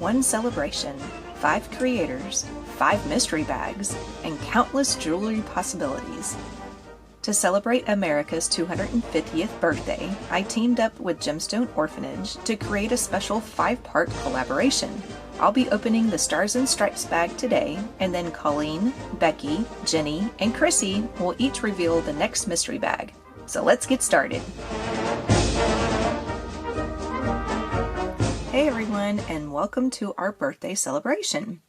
one celebration, 5 creators, 5 mystery bags, and countless jewelry possibilities. To celebrate America's 250th birthday, I teamed up with Gemstone Orphanage to create a special 5-part collaboration. I'll be opening the Stars and Stripes bag today, and then Colleen, Becky, Jenny, and Chrissy will each reveal the next mystery bag. So let's get started. Hey everyone, and welcome to our birthday celebration.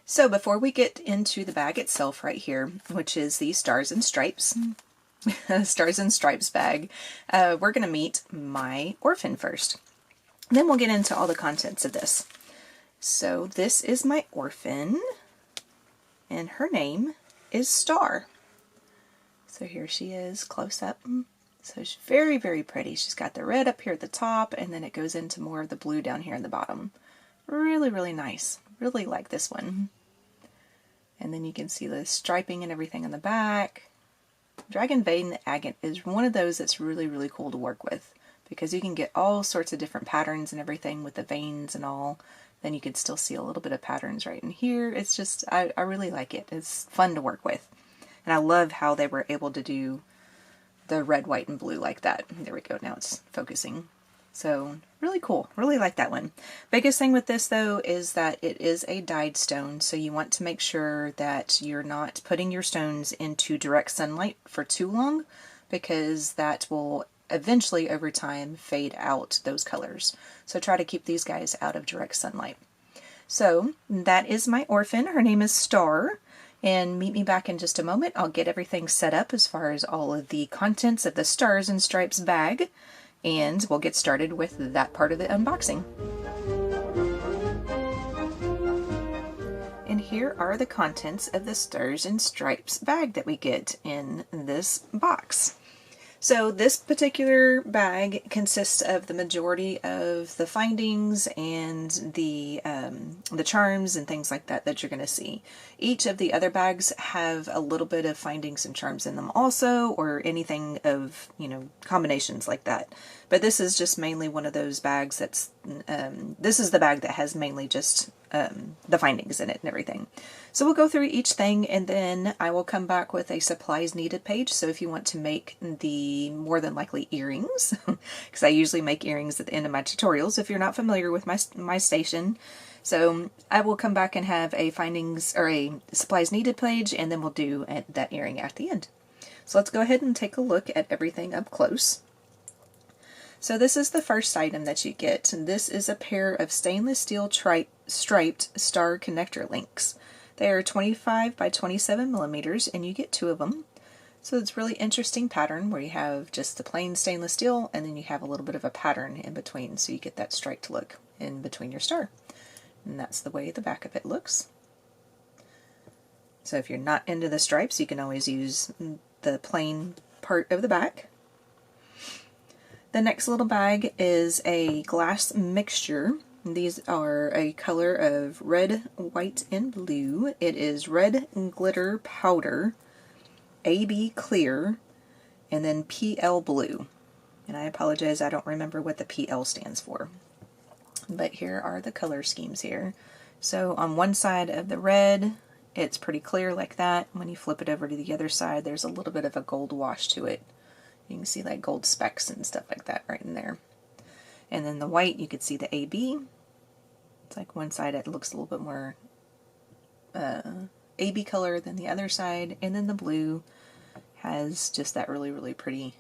So before we get into the bag itself right here, which is the Stars and Stripes, Stars and Stripes bag, we're going to meet my orphan first. Then we'll get into all the contents of this. So this is my orphan, and her name is Star. So here she is close up. So she's very, very pretty. She's got the red up here at the top, and then it goes into more of the blue down here in the bottom. Really, really nice. Really like this one. And then you can see the striping and everything on the back. Dragon Vein Agate is one of those that's really, really cool to work with, because you can get all sorts of different patterns and everything with the veins and all. Then you can still see a little bit of patterns right in here. It's just, I really like it. It's fun to work with. And I love how they were able to do the red, white, and blue like that. There we go, now it's focusing. So really cool, really like that one. Biggest thing with this though is that it is a dyed stone, so you want to make sure that you're not putting your stones into direct sunlight for too long, because that will eventually over time fade out those colors. So try to keep these guys out of direct sunlight. So that is my orphan. Her name is Star. And meet me back in just a moment. I'll get everything set up as far as all of the contents of the Stars and Stripes bag, and we'll get started with that part of the unboxing. And here are the contents of the Stars and Stripes bag that we get in this box. So this particular bag consists of the majority of the findings and the charms and things like that you're going to see. Each of the other bags have a little bit of findings and charms in them also, or anything of, combinations like that. But this is just mainly one of those bags that's, this is the bag that has mainly just the findings in it and everything. So we'll go through each thing, and then I will come back with a supplies needed page. So if you want to make the more than likely earrings, because I usually make earrings at the end of my tutorials if you're not familiar with my station. So I will come back and have a findings or a supplies needed page, and then we'll do that earring at the end. So let's go ahead and take a look at everything up close. So this is the first item that you get, and this is a pair of stainless steel striped star connector links. They are 25 by 27 millimeters, and you get 2 of them. So it's a really interesting pattern where you have just the plain stainless steel, and then you have a little bit of a pattern in between, so you get that striped look in between your star. And that's the way the back of it looks. So if you're not into the stripes, you can always use the plain part of the back. The next little bag is a glass mixture. These are a color of red, white, and blue. It is red glitter powder, AB clear, and then PL blue. And I apologize, I don't remember what the PL stands for. But here are the color schemes here. So on one side of the red, it's pretty clear like that. When you flip it over to the other side, there's a little bit of a gold wash to it. You can see like gold specks and stuff like that right in there. And then the white, you could see the AB. It's like one side it looks a little bit more AB color than the other side. And then the blue has just that really, really pretty,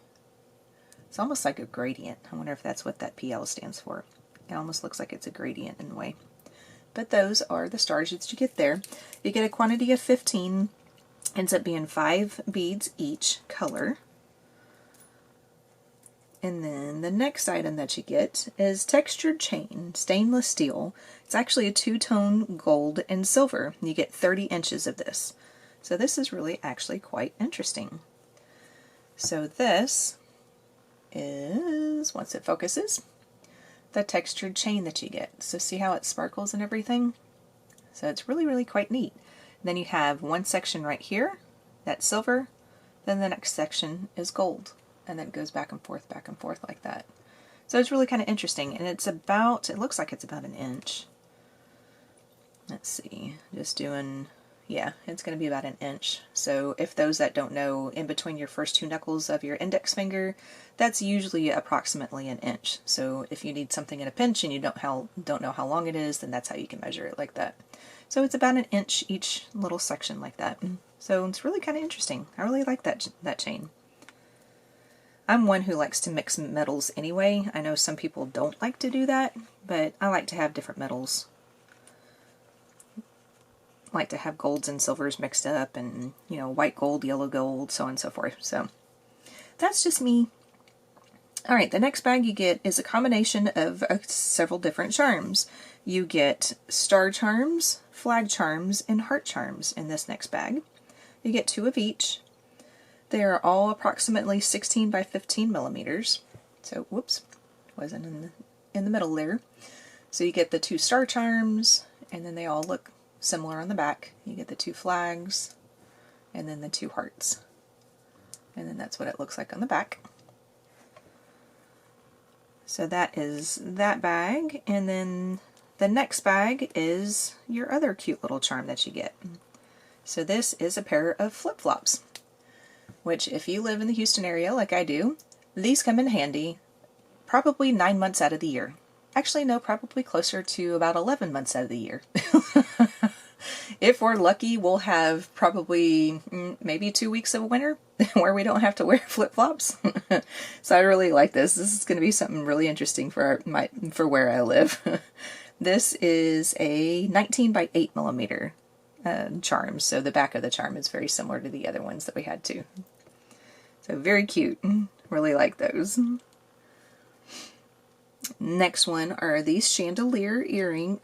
it's almost like a gradient. I wonder if that's what that PL stands for. It almost looks like it's a gradient in a way. But those are the stars that you get there. You get a quantity of 15. Ends up being 5 beads each color. And then the next item that you get is textured chain, stainless steel. It's actually a 2-tone gold and silver. You get 30 inches of this. So this is really actually quite interesting. So this is, once it focuses, the textured chain that you get. So see how it sparkles and everything? So it's really, really quite neat. And then you have one section right here, that's silver, then the next section is gold. And then it goes back and forth like that. So it's really kind of interesting, and it's about, it looks like it's about an inch. let's see, just doing, yeah, it's going to be about an inch. So if those that don't know, in between your first two knuckles of your index finger, that's usually approximately an inch. So if you need something in a pinch and you don't know how long it is, then that's how you can measure it like that. So it's about an inch each little section like that. So it's really kind of interesting. I really like that chain. I'm one who likes to mix metals anyway. I know some people don't like to do that, but I like to have different metals. I like to have golds and silvers mixed up, and, you know, white gold, yellow gold, so on and so forth. So that's just me. Alright, the next bag you get is a combination of several different charms. You get star charms, flag charms, and heart charms in this next bag. You get 2 of each. They are all approximately 16 by 15 millimeters. So, whoops, wasn't in the middle there. So you get the 2 star charms, and then they all look similar on the back. You get the 2 flags, and then the 2 hearts. And then that's what it looks like on the back. So that is that bag, and then the next bag is your other cute little charm that you get. So this is a pair of flip-flops, which if you live in the Houston area like I do, these come in handy probably 9 months out of the year. Actually, no, probably closer to about 11 months out of the year. If we're lucky, we'll have probably maybe 2 weeks of winter where we don't have to wear flip-flops. So I really like this. This is going to be something really interesting for where I live. This is a 19 by 8 millimeter charm, so the back of the charm is very similar to the other ones that we had too. So very cute. Really like those. Next one are these chandelier earrings.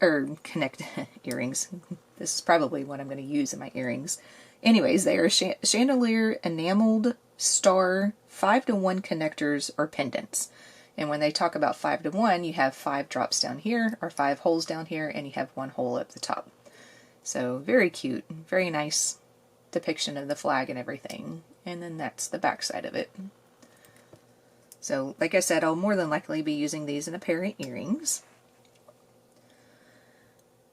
This is probably what I'm going to use in my earrings. Anyways, they are chandelier enameled star 5-to-1 connectors or pendants. And when they talk about 5-to-1, you have 5 drops down here, or 5 holes down here, and you have 1 hole at the top. So very cute, very nice depiction of the flag and everything. And then that's the back side of it. So like I said, I'll more than likely be using these in a pair of earrings.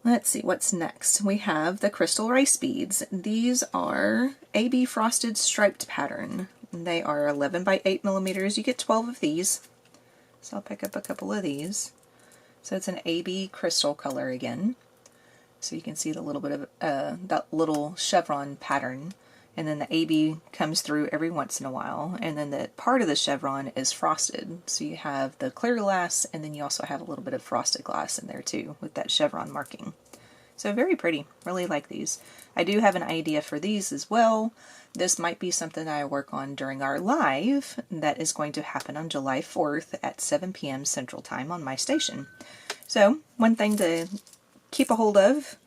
Let's see what's next. We have the crystal rice beads. These are AB frosted striped pattern. They are 11 by 8 millimeters. You get 12 of these. So I'll pick up a couple of these. So it's an AB crystal color again. So you can see the little bit of that little chevron pattern, and then the AB comes through every once in a while, and then the part of the chevron is frosted. So you have the clear glass, and then you also have a little bit of frosted glass in there too with that chevron marking. So very pretty. Really like these. I do have an idea for these as well. This might be something I work on during our live that is going to happen on July 4th at 7 p.m. Central Time on my station. So one thing to keep a hold of,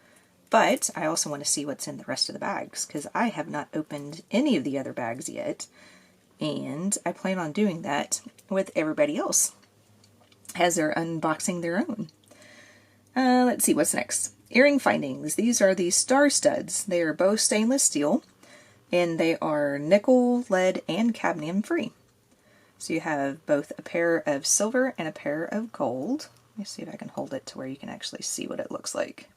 but I also want to see what's in the rest of the bags because I have not opened any of the other bags yet, and I plan on doing that with everybody else as they're unboxing their own. Let's see what's next. Earring findings. These are the star studs. They are both stainless steel, and they are nickel, lead, and cadmium free. So you have both a pair of silver and a pair of gold. Let me see if I can hold it to where you can actually see what it looks like.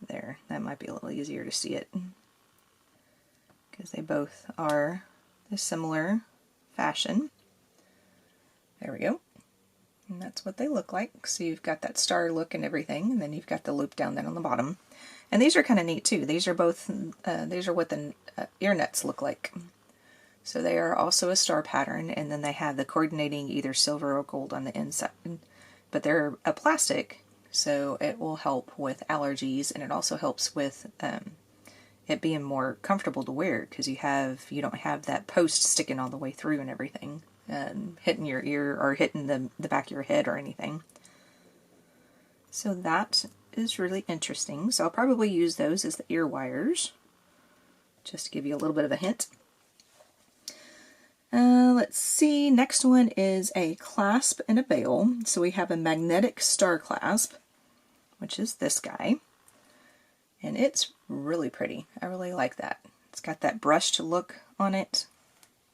There, that might be a little easier to see it because they both are a similar fashion. There we go. And that's what they look like. So you've got that star look and everything, and then you've got the loop down there on the bottom. And these are kind of neat too. These are both, these are what the ear nuts look like. So they are also a star pattern, and then they have the coordinating either silver or gold on the inside. But they're a plastic, so it will help with allergies, and it also helps with it being more comfortable to wear because you don't have that post sticking all the way through and everything, and hitting your ear or hitting the back of your head or anything. So that is really interesting. So I'll probably use those as the ear wires, just to give you a little bit of a hint. Let's see, next one is a clasp and a bail. So we have a magnetic star clasp, which is this guy, and it's really pretty. I really like that. It's got that brushed look on it,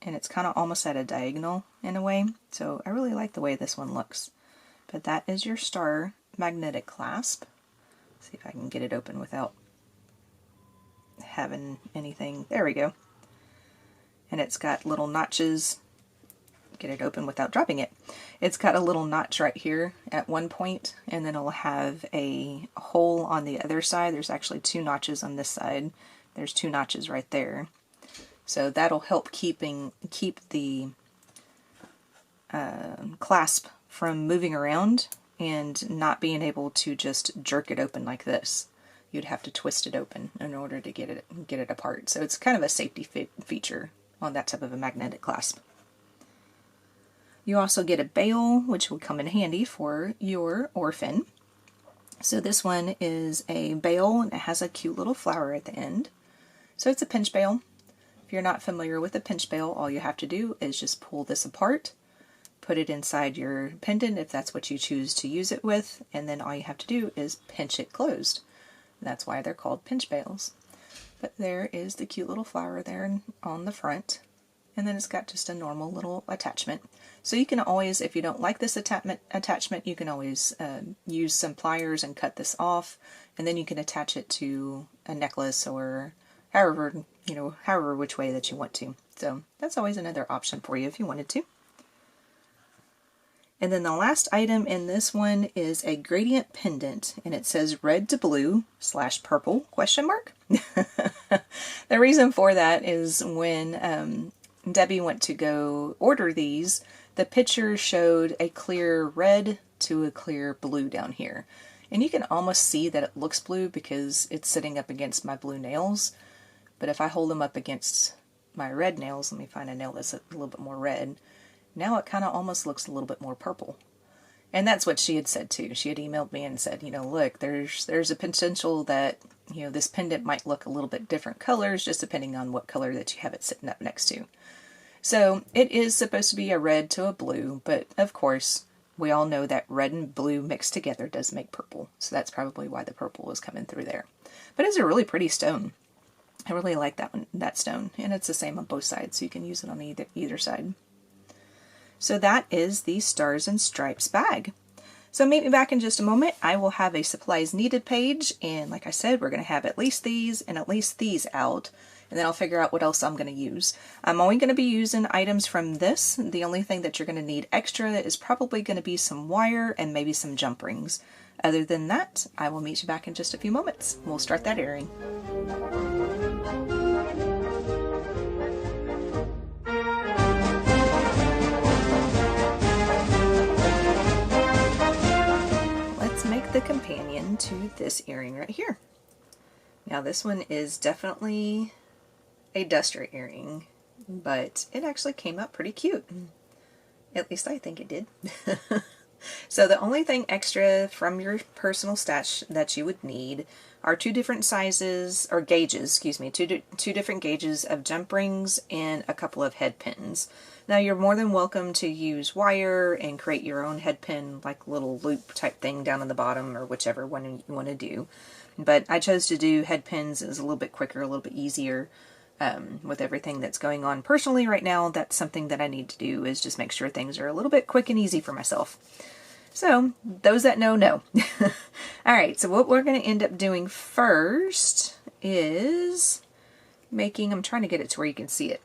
and it's kind of almost at a diagonal in a way, so I really like the way this one looks. But that is your star magnetic clasp. See if I can get it open without having anything. There we go. And it's got little notches. Get it open without dropping it. It's got a little notch right here at one point, and then it'll have a hole on the other side. There's actually 2 notches on this side. There's 2 notches right there. So that'll help keep the clasp from moving around and not being able to just jerk it open like this. You'd have to twist it open in order to get it apart. So it's kind of a safety feature on that type of a magnetic clasp. You also get a bail, which will come in handy for your orphan. So this one is a bail, and it has a cute little flower at the end. So it's a pinch bail. If you're not familiar with a pinch bail, all you have to do is just pull this apart, put it inside your pendant if that's what you choose to use it with, and then all you have to do is pinch it closed. That's why they're called pinch bails. But there is the cute little flower there on the front. And then it's got just a normal little attachment. So you can always, if you don't like this attachment, you can always use some pliers and cut this off, and then you can attach it to a necklace or however which way that you want to. So that's always another option for you if you wanted to. And then the last item in this one is a gradient pendant, and it says red to blue / purple ? The reason for that is when Debbie went to go order these, the picture showed a clear red to a clear blue down here. And you can almost see that it looks blue because it's sitting up against my blue nails. But if I hold them up against my red nails, let me find a nail that's a little bit more red, now it kind of almost looks a little bit more purple. And that's what she had said too. She had emailed me and said, look, there's a potential that, this pendant might look a little bit different colors, just depending on what color that you have it sitting up next to. So it is supposed to be a red to a blue, but of course, we all know that red and blue mixed together does make purple. So that's probably why the purple is coming through there. But it's a really pretty stone. I really like that stone. And it's the same on both sides, so you can use it on either side. So that is the Stars and Stripes bag. So meet me back in just a moment. I will have a supplies needed page, and like I said, we're going to have at least these and at least these out, and then I'll figure out what else I'm going to use. I'm only going to be using items from this. The only thing that you're going to need extra is probably going to be some wire and maybe some jump rings. Other than that, I will meet you back in just a few moments. We'll start that airing. The companion to this earring right here. Now this one is definitely a duster earring, but it actually came out pretty cute. At least I think it did. So the only thing extra from your personal stash that you would need are 2 different sizes, or gauges, excuse me, two different gauges of jump rings and a couple of head pins. Now you're more than welcome to use wire and create your own head pin, like little loop type thing down on the bottom, or whichever one you want to do. But I chose to do head pins. It was a little bit quicker, a little bit easier with everything that's going on personally right now. That's something that I need to do, is just make sure things are a little bit quick and easy for myself. So those that know. Alright, so what we're going to end up doing first is making, I'm trying to get it to where you can see it.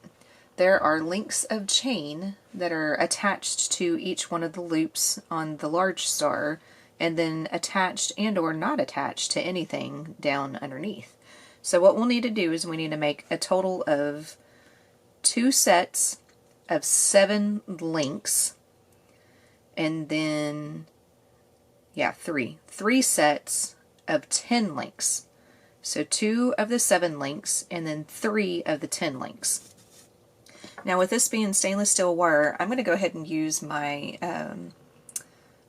There are links of chain that are attached to each one of the loops on the large star, and then attached and or not attached to anything down underneath. So what we'll need to do is we need to make a total of 2 sets of 7 links, and then, yeah, 3 sets of 10 links. So 2 of the 7 links, and then 3 of the 10 links. Now with this being stainless steel wire, I'm going to go ahead and use my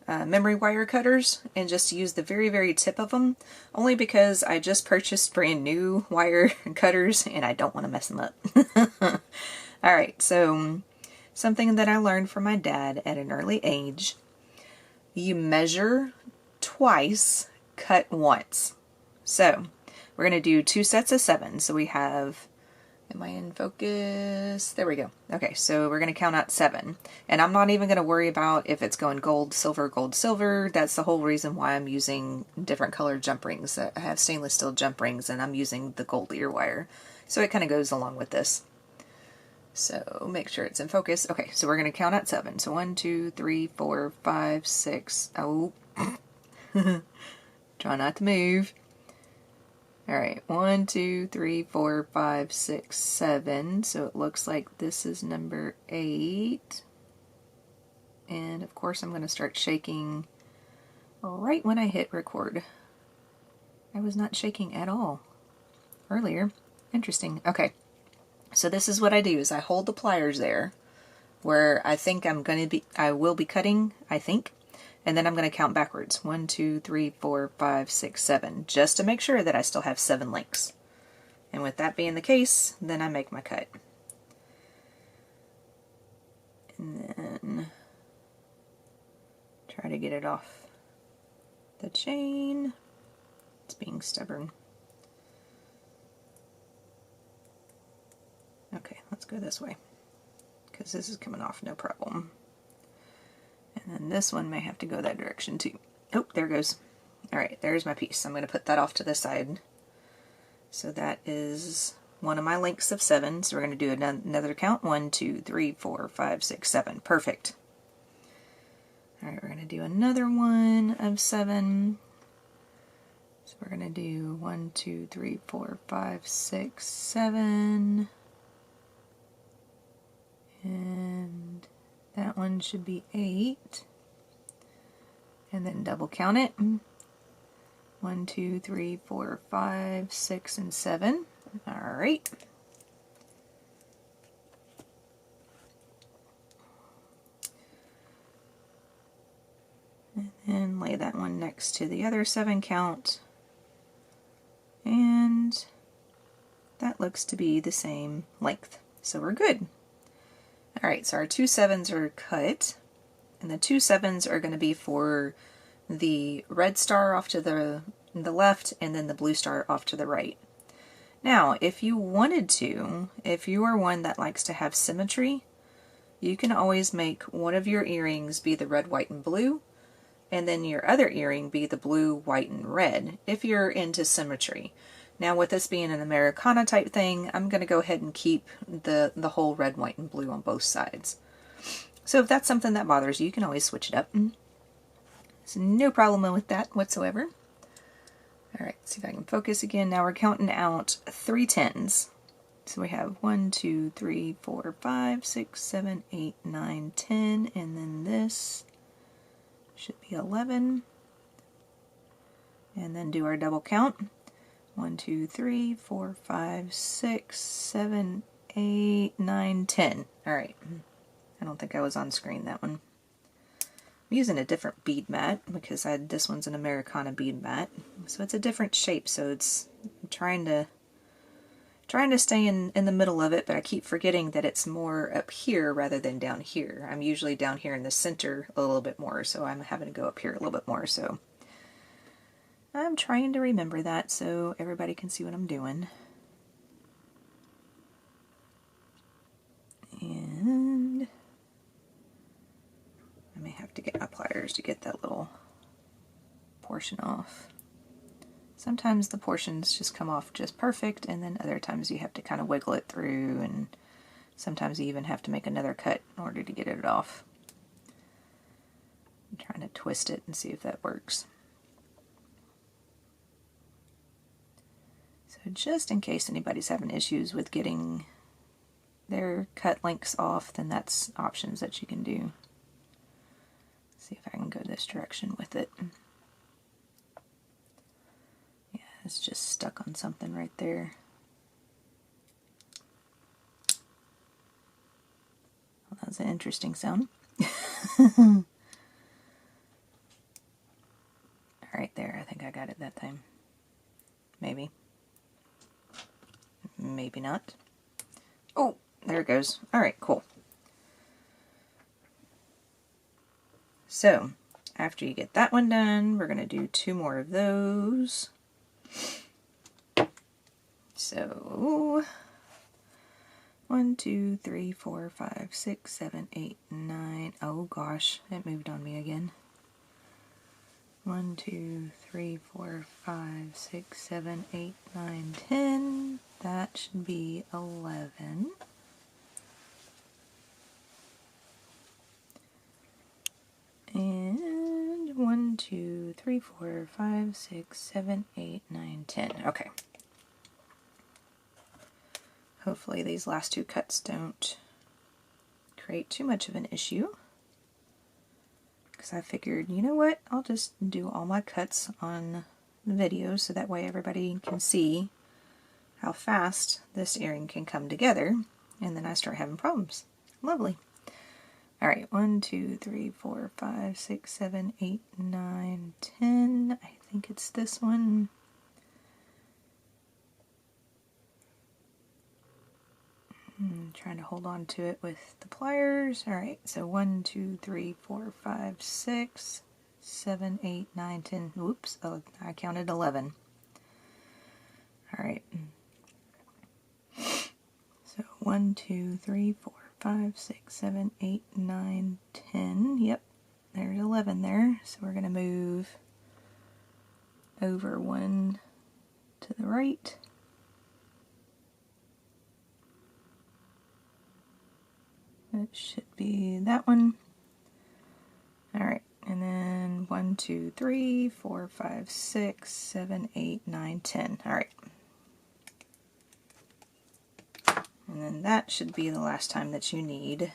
memory wire cutters and just use the very, very tip of them, only because I just purchased brand new wire cutters and I don't want to mess them up. Alright, so something that I learned from my dad at an early age: you measure twice, cut once. So we're going to do 2 sets of 7. So we have Am I in focus? There we go. Okay, so we're going to count out 7. And I'm not even going to worry about if it's going gold, silver, gold, silver. That's the whole reason why I'm using different colored jump rings. I have stainless steel jump rings, and I'm using the gold ear wire. So it kind of goes along with this. So make sure it's in focus. Okay, so we're going to count out 7. So 1, 2, 3, 4, 5, 6. Oh. Try not to move. Alright, 1, 2, 3, 4, 5, 6, 7. So it looks like this is number 8. And of course I'm going to start shaking right when I hit record. I was not shaking at all earlier. Interesting. Okay, so this is what I do, is I hold the pliers there where I think I will be cutting, I think. And then I'm going to count backwards. 1, 2, 3, 4, 5, 6, 7. Just to make sure that I still have 7 links. And with that being the case, then I make my cut. And then try to get it off the chain. It's being stubborn. Okay, let's go this way, because this is coming off no problem. And then this one may have to go that direction too. Oh, there it goes. Alright, there's my piece. I'm going to put that off to the side. So that is one of my links of 7. So we're going to do another count. 1, 2, 3, 4, 5, 6, 7. Perfect. Alright, we're going to do another one of 7. So we're going to do 1, 2, 3, 4, 5, 6, 7. And that one should be 8. And then double count it. 1, 2, 3, 4, 5, 6, and 7. Alright. And then lay that one next to the other 7 count. And that looks to be the same length. So we're good. Alright, so our 2 7s are cut, and the 2 7s are going to be for the red star off to the left and then the blue star off to the right. Now, if you wanted to, if you are one that likes to have symmetry, you can always make one of your earrings be the red, white, and blue, and then your other earring be the blue, white, and red, if you're into symmetry. Now, with this being an Americana type thing, I'm going to go ahead and keep the whole red, white, and blue on both sides. So if that's something that bothers you, you can always switch it up. There's no problem with that whatsoever. Alright, see if I can focus again. Now we're counting out 3 10s. So we have 1, 2, 3, 4, 5, 6, 7, 8, 9, 10, and then this should be 11. And then do our double count. 1, 2, 3, 4, 5, 6, 7, 8, 9, 10. Alright. I don't think I was on screen that one. I'm using a different bead mat because this one's an Americana bead mat. So it's a different shape, so it's I'm trying to stay in the middle of it, but I keep forgetting that it's more up here rather than down here. I'm usually down here in the center a little bit more, so I'm having to go up here a little bit more, so I'm trying to remember that so everybody can see what I'm doing. And I may have to get my pliers to get that little portion off. Sometimes the portions just come off just perfect, and then other times you have to kind of wiggle it through, and sometimes you even have to make another cut in order to get it off. I'm trying to twist it and see if that works. So just in case anybody's having issues with getting their cut links off, then that's options that you can do. See if I can go this direction with it. Yeah, it's just stuck on something right there. Well, that was an interesting sound. Right there, I think I got it that time. Maybe. Maybe not. Oh, there it goes. Alright, cool. So, after you get that one done, we're going to do 2 more of those. So, 1, 2, 3, 4, 5, 6, 7, 8, 9. Oh gosh, it moved on me again. 1, 2, 3, 4, 5, 6, 7, 8, 9, 10. That should be 11. And 1, 2, 3, 4, 5, 6, 7, 8, 9, 10. Okay. Hopefully these last two cuts don't create too much of an issue. Because I figured, you know what, I'll just do all my cuts on the video so that way everybody can see how fast this earring can come together, and then I start having problems. Lovely. Alright, 1, 2, 3, 4, 5, 6, 7, 8, 9, 10. I think it's this one. I'm trying to hold on to it with the pliers. Alright, so 1, 2, 3, 4, 5, 6, 7, 8, 9, 10. Whoops, oh, I counted 11. Alright. So 1, 2, 3, 4, 5, 6, 7, 8, 9, 10. Yep, there's 11 there. So we're going to move over one to the right. That should be that one. Alright, and then 1, 2, 3, 4, 5, 6, 7, 8, 9, 10. Alright. And then that should be the last time that you need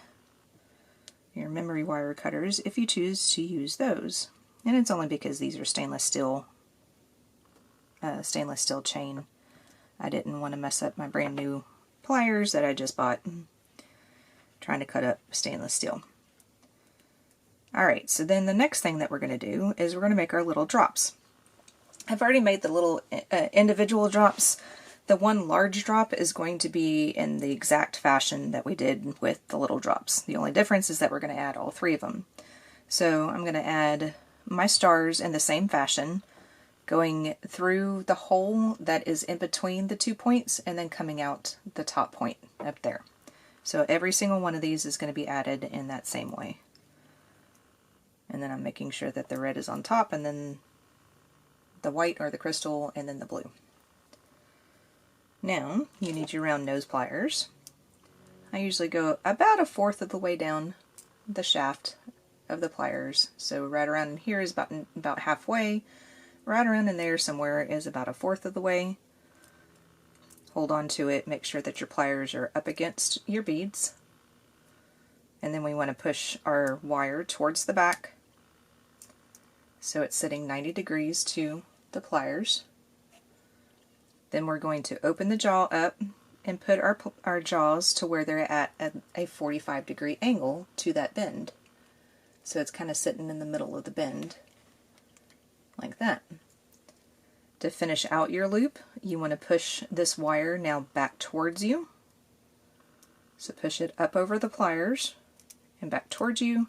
your memory wire cutters if you choose to use those. And it's only because these are stainless steel chain. I didn't want to mess up my brand new pliers that I just bought trying to cut up stainless steel. Alright, so then the next thing that we're going to do is we're going to make our little drops. I've already made the little individual drops. The one large drop is going to be in the exact fashion that we did with the little drops. The only difference is that we're going to add all three of them. So I'm going to add my stars in the same fashion, going through the hole that is in between the 2 points and then coming out the top point up there. So every single one of these is going to be added in that same way. And then I'm making sure that the red is on top, and then the white or the crystal, and then the blue. Now, you need your round nose pliers. I usually go about 1/4 of the way down the shaft of the pliers. So right around in here is about halfway. Right around in there somewhere is about 1/4 of the way. Hold on to it, make sure that your pliers are up against your beads. And then we want to push our wire towards the back so it's sitting 90 degrees to the pliers. Then we're going to open the jaw up and put our jaws to where they're at a 45-degree angle to that bend. So it's kind of sitting in the middle of the bend, like that. To finish out your loop, you want to push this wire now back towards you. So push it up over the pliers and back towards you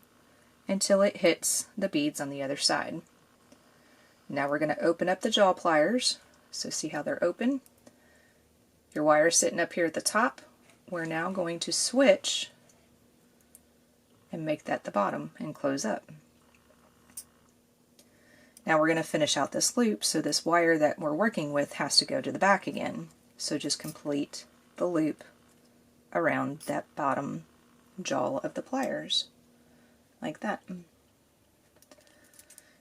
until it hits the beads on the other side. Now we're going to open up the jaw pliers. So see how they're open? Your wire is sitting up here at the top. We're now going to switch and make that the bottom and close up. Now we're going to finish out this loop, so this wire that we're working with has to go to the back again. So just complete the loop around that bottom jaw of the pliers, like that.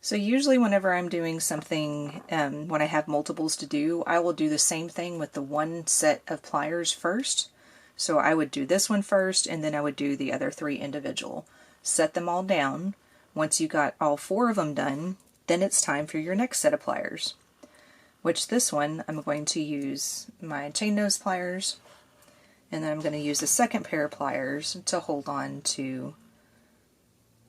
So usually whenever I'm doing something, when I have multiples to do, I will do the same thing with the one set of pliers first. So I would do this one first, and then I would do the other 3 individual. Set them all down. Once you got all 4 of them done, then it's time for your next set of pliers, which this one I'm going to use my chain nose pliers, and then I'm going to use a second pair of pliers to hold on to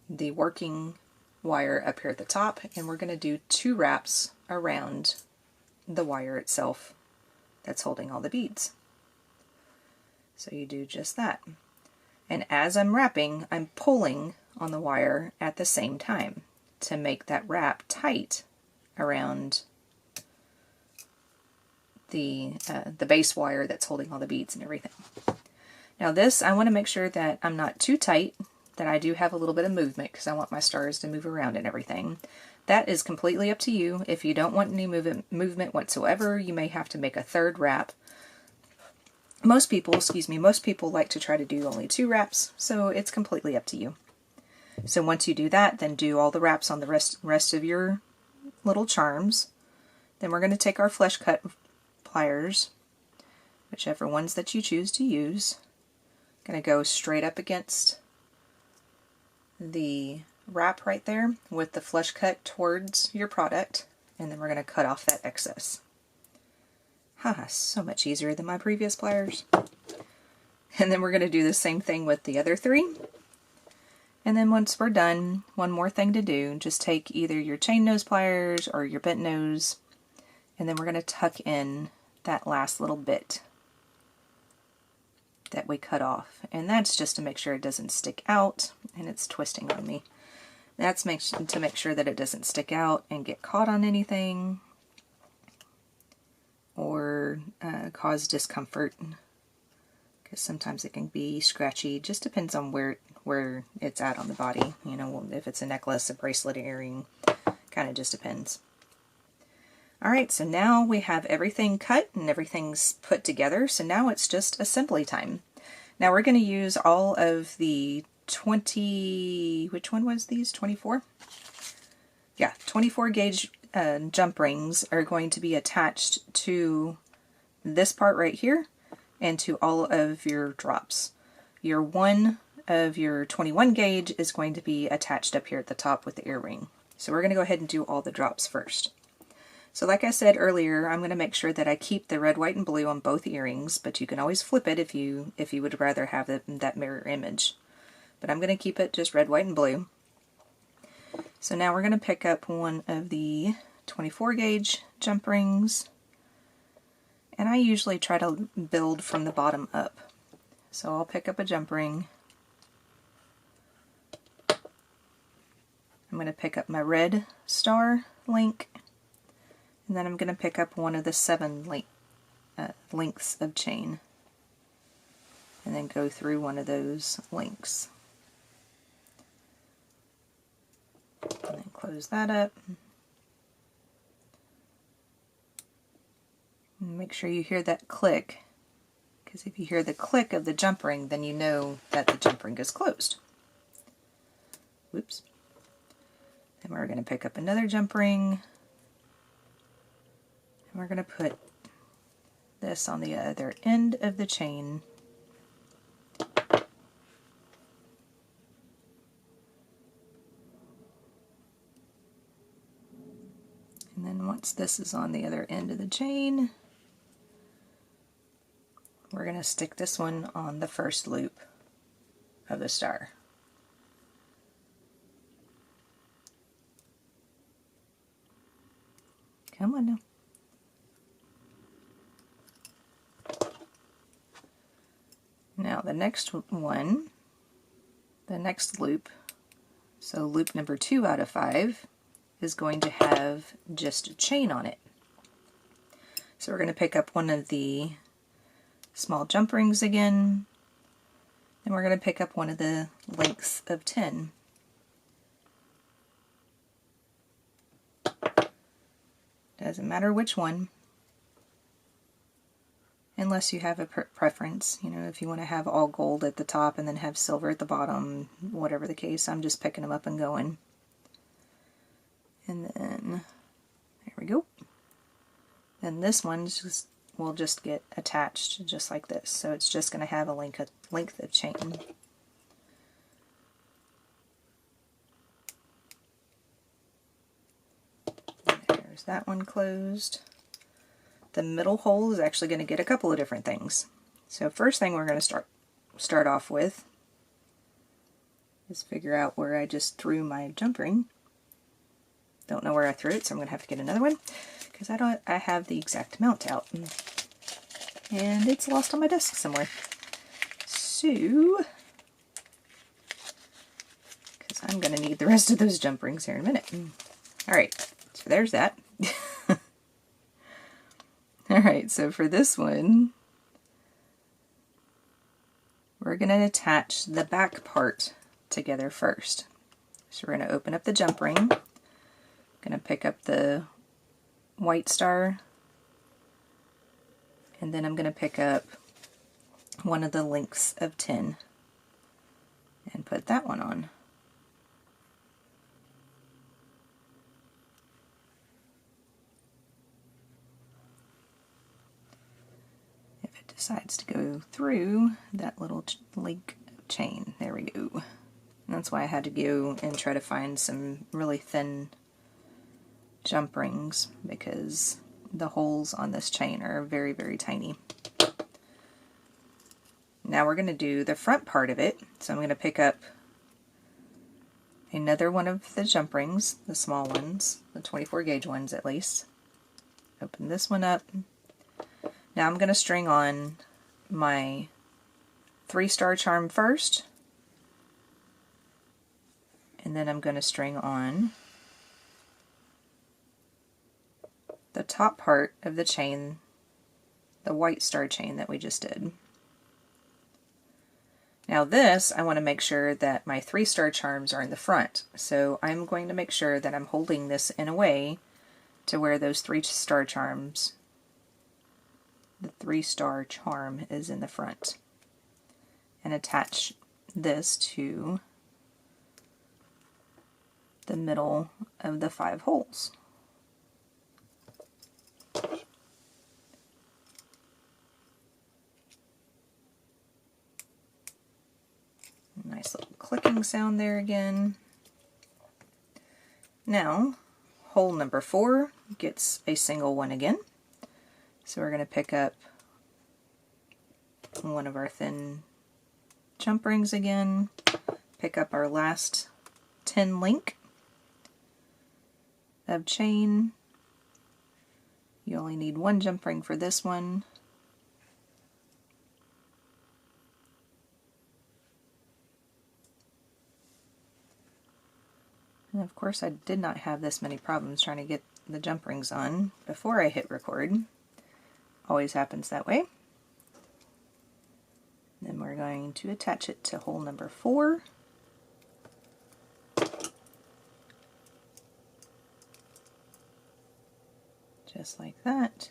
the working wire up here at the top, and we're going to do 2 wraps around the wire itself that's holding all the beads. So you do just that. And as I'm wrapping, I'm pulling on the wire at the same time to make that wrap tight around the base wire that's holding all the beads and everything. Now this, I want to make sure that I'm not too tight, that I do have a little bit of movement because I want my stars to move around and everything. That is completely up to you. If you don't want any movement whatsoever, you may have to make a third wrap. Most people like to try to do only 2 wraps, so it's completely up to you. So once you do that, then do all the wraps on the rest of your little charms. Then we're going to take our flesh cut pliers, whichever ones that you choose to use. Going to go straight up against the wrap right there with the flesh cut towards your product, and then we're going to cut off that excess. Haha, so much easier than my previous pliers. And then we're going to do the same thing with the other 3. And then once we're done, one more thing to do, just take either your chain nose pliers or your bent nose, and then we're going to tuck in that last little bit that we cut off. And that's just to make sure it doesn't stick out, and it's twisting on me. That's to make sure that it doesn't stick out and get caught on anything or cause discomfort, because sometimes it can be scratchy. Just depends on where it's at on the body. You know, if it's a necklace, a bracelet, an earring, kind of just depends. Alright, so now we have everything cut and everything's put together, so now it's just assembly time. Now we're going to use all of the 20, which one was these? 24? Yeah, 24 gauge jump rings are going to be attached to this part right here and to all of your drops. Your one of your 21 gauge is going to be attached up here at the top with the earring. So we're going to go ahead and do all the drops first. So like I said earlier, I'm going to make sure that I keep the red, white, and blue on both earrings, but you can always flip it if you would rather have that mirror image. But I'm going to keep it just red, white, and blue. So now we're going to pick up one of the 24 gauge jump rings, and I usually try to build from the bottom up. So I'll pick up a jump ring. I'm going to pick up my red star link, and then I'm going to pick up one of the 7 lengths of chain, and then go through one of those links. And then close that up. And make sure you hear that click, because if you hear the click of the jump ring, then you know that the jump ring is closed. Whoops. Then we're going to pick up another jump ring, and we're going to put this on the other end of the chain. And then once this is on the other end of the chain, we're going to stick this one on the first loop of the star. Come on now. Now the next one, the next loop, so loop number 2 out of 5, is going to have just a chain on it. So we're going to pick up one of the small jump rings again, and we're going to pick up one of the lengths of 10. Doesn't matter which one, unless you have a preference. You know, if you want to have all gold at the top and then have silver at the bottom, whatever the case, I'm just picking them up and going. And then, there we go. Then this one will just get attached just like this. So it's just going to have a length of chain. There's that one closed. The middle hole is actually going to get a couple of different things. So first thing we're going to start off with is figure out where I just threw my jump ring. Don't know where I threw it, so I'm going to have to get another one because I have the exact amount out, and it's lost on my desk somewhere. So, because I'm going to need the rest of those jump rings here in a minute. Alright, so there's that. Alright, so for this one, we're going to attach the back part together first. So we're going to open up the jump ring, going to pick up the white star, and then I'm going to pick up one of the lengths of 10 and put that one on. If it decides to go through that little link of chain, there we go. And that's why I had to go and try to find some really thin jump rings, because the holes on this chain are very, very tiny. Now we're going to do the front part of it. So I'm going to pick up another one of the jump rings, the small ones, the 24 gauge ones at least. Open this one up. Now I'm going to string on my 3-star charm first, and then I'm going to string on the top part of the chain, the white star chain that we just did. Now this, I want to make sure that my 3-star charms are in the front. So I'm going to make sure that I'm holding this in a way to where those 3-star charms, the 3-star charm is in the front. And attach this to the middle of the 5 holes. Nice little clicking sound there again. Now, hole number 4 gets a single one again. So we're going to pick up one of our thin jump rings again, pick up our last 10 link of chain. You only need 1 jump ring for this one. And of course I did not have this many problems trying to get the jump rings on before I hit record. Always happens that way. Then we're going to attach it to hole number 4. Just like that.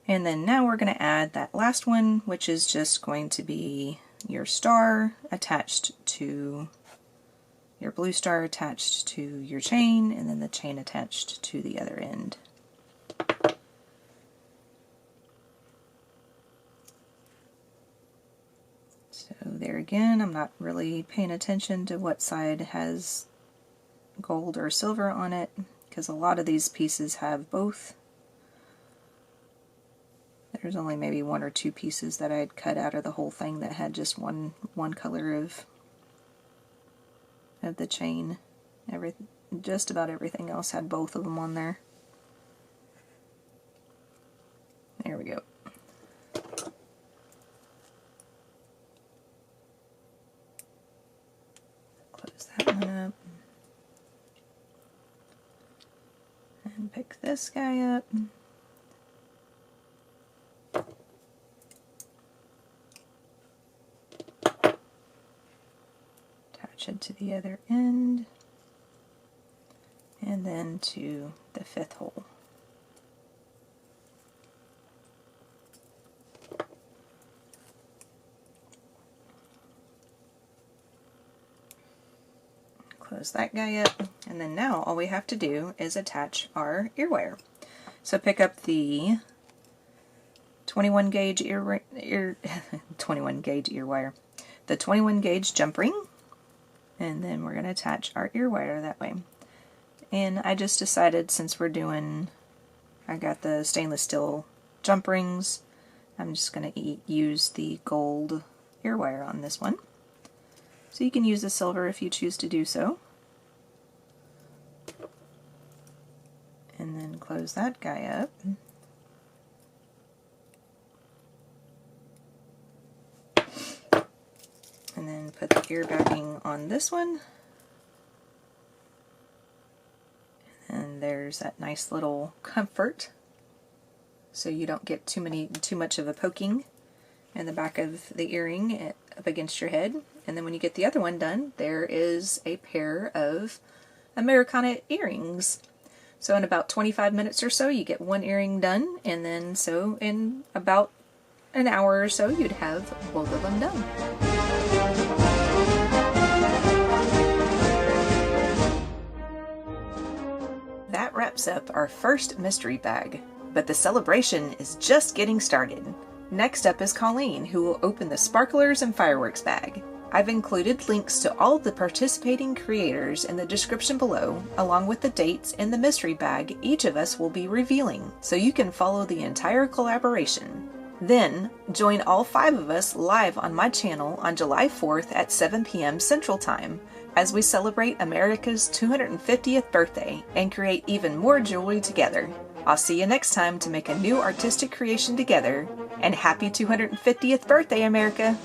And then now we're going to add that last one, which is just going to be your star attached to your blue star attached to your chain, and then the chain attached to the other end. So there again, I'm not really paying attention to what side has gold or silver on it, because a lot of these pieces have both. There's only maybe 1 or 2 pieces that I'd cut out of the whole thing that had just one color of the chain. Just about everything else had both of them on there. There we go. Close that one up. And pick this guy up. It to the other end, and then to the 5th hole. Close that guy up, and then now all we have to do is attach our ear wire. So pick up the 21 gauge ear wire, the 21 gauge jump ring. And then we're going to attach our ear wire that way. And I just decided, since I got the stainless steel jump rings, I'm just going to use the gold ear wire on this one. So you can use the silver if you choose to do so. And then close that guy up. And then put the ear bagging on this one. And there's that nice little comfort, so you don't get too much of a poking in the back of the earring up against your head. And then when you get the other one done, there is a pair of Americana earrings. So in about 25 minutes or so, you get one earring done, and then so in about an hour or so, you'd have both of them done. That wraps up our first mystery bag, but the celebration is just getting started. Next up is Colleen, who will open the sparklers and fireworks bag. I've included links to all of the participating creators in the description below, along with the dates and the mystery bag each of us will be revealing, so you can follow the entire collaboration. Then, join all 5 of us live on my channel on July 4th at 7 p.m. Central Time, as we celebrate America's 250th birthday and create even more jewelry together. I'll see you next time to make a new artistic creation together, and happy 250th birthday, America!